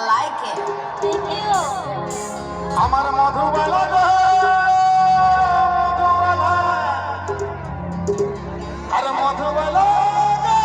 like it. Thank you. আমার মধুবালা গো মধুবালা আর মধুবালা গো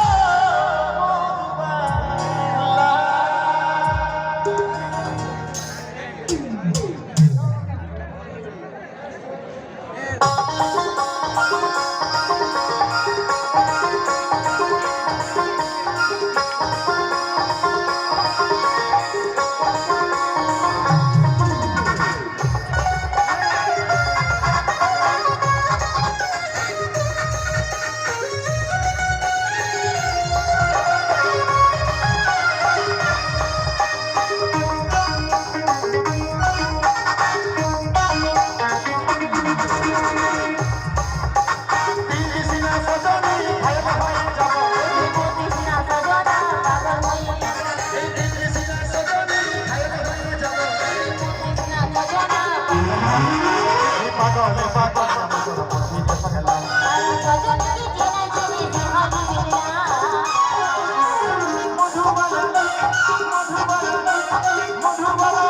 মধুবালা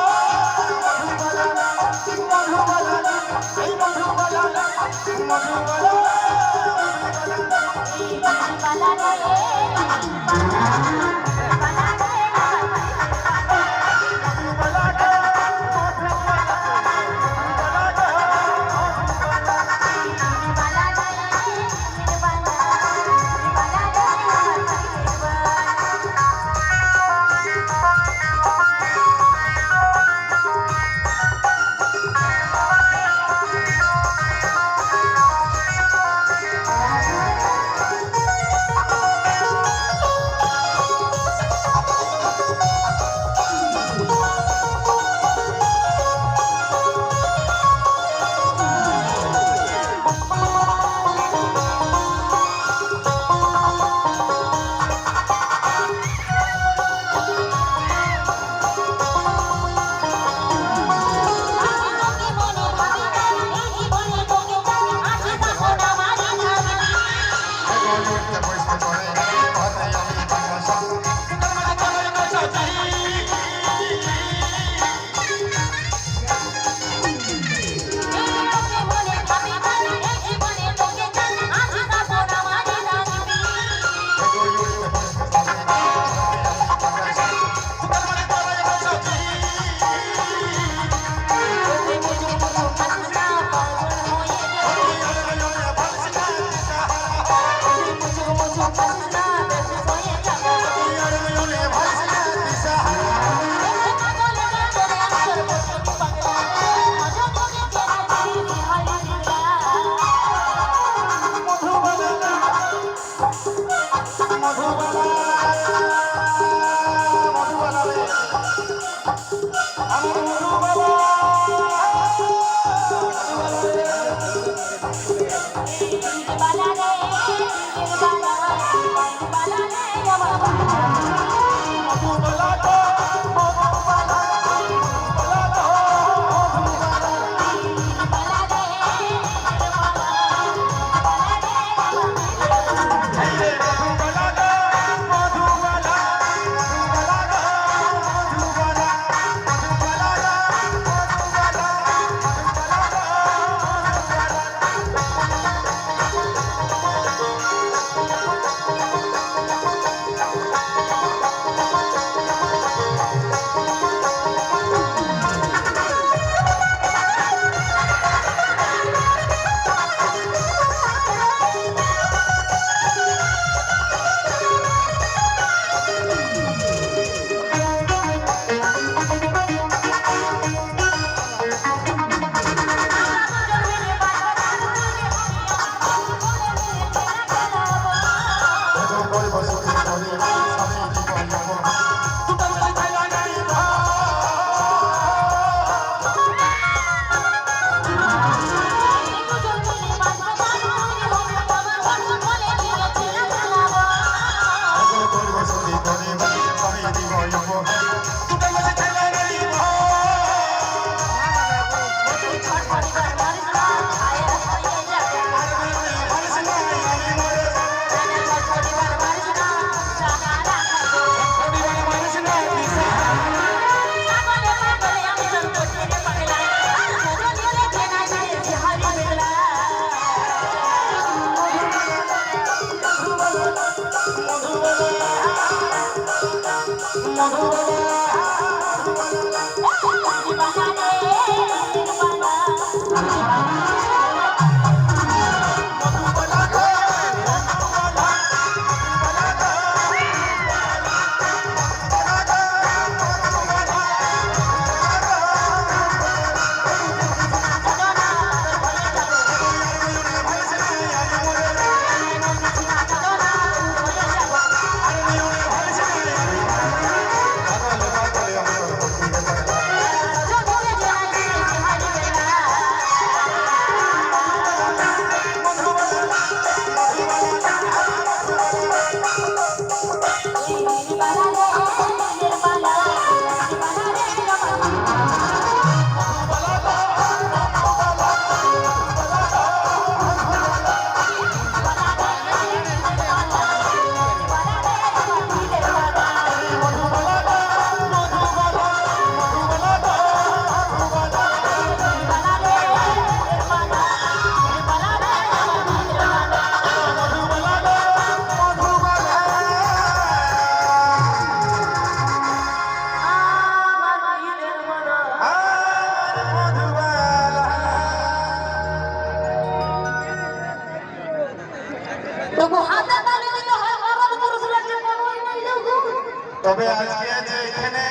তবে আজকে যে এখানে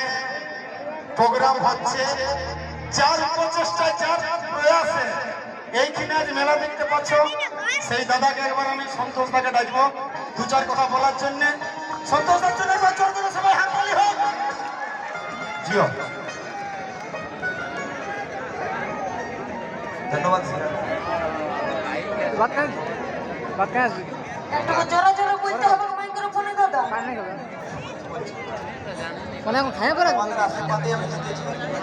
প্রোগ্রাম হচ্ছে, যার প্রচেষ্টায় যার প্রয়াসে এইখানে আজ মেলা দেখতে পাচ্ছ, সেই দাদাকে একবার আমি সন্তোষ দাকে ডাকবো দু চার কথা বলার জন্য। সন্তোষ দার জন্য একবার জোর করে সবাই হাততালি হোক। জিও, ধন্যবাদ। জোরে জোরে বলতে হবে মাইক্রোফোনে দাদা। মানে এখন খাই পড়ে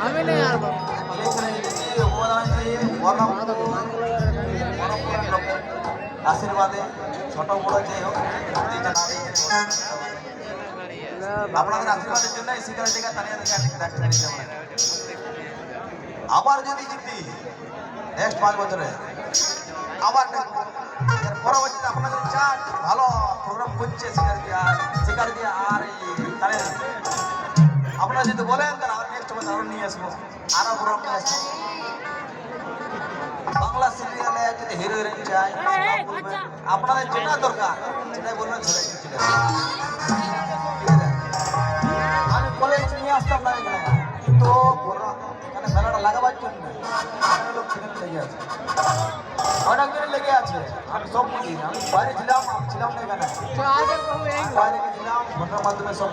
আমি নেই আর আশীর্বাদে ছোট বড় যাই হোক আপনাদের আশীর্বাদের জন্য শিকারের জায়গা দাঁড়িয়ে আবার যদি জিতি নেক্সট 5 বছরে আবার দেখবো। এর পরবর্তীতে আপনাদের চাট ভালো প্রোগ্রাম করছে শিকার দিয়ে আর তাহলে আপনারা যদি বলেন তাহলে আর নেক্সট বছর আরো নিয়ে আসবো, আরো প্রোগ্রাম নিয়ে আসবো। বাংলা সিরিয়ালে যদি হিরো হিরোইন চাই আপনাদের যেটা দরকার সেটাই বলবেন, সেটাই চলে আমি কলেজ নিয়ে আসতাম না এখানে, কিন্তু এখানে মেলাটা লাগাবার জন্য লোক সেখানে লেগে আছে, অনেক দিন লেগে আছে। আমি সব বুঝি, আমি বাইরে ছিলাম, আমি ছিলাম না এখানে, বাইরে গেছিলাম ঘটনার মাধ্যমে সব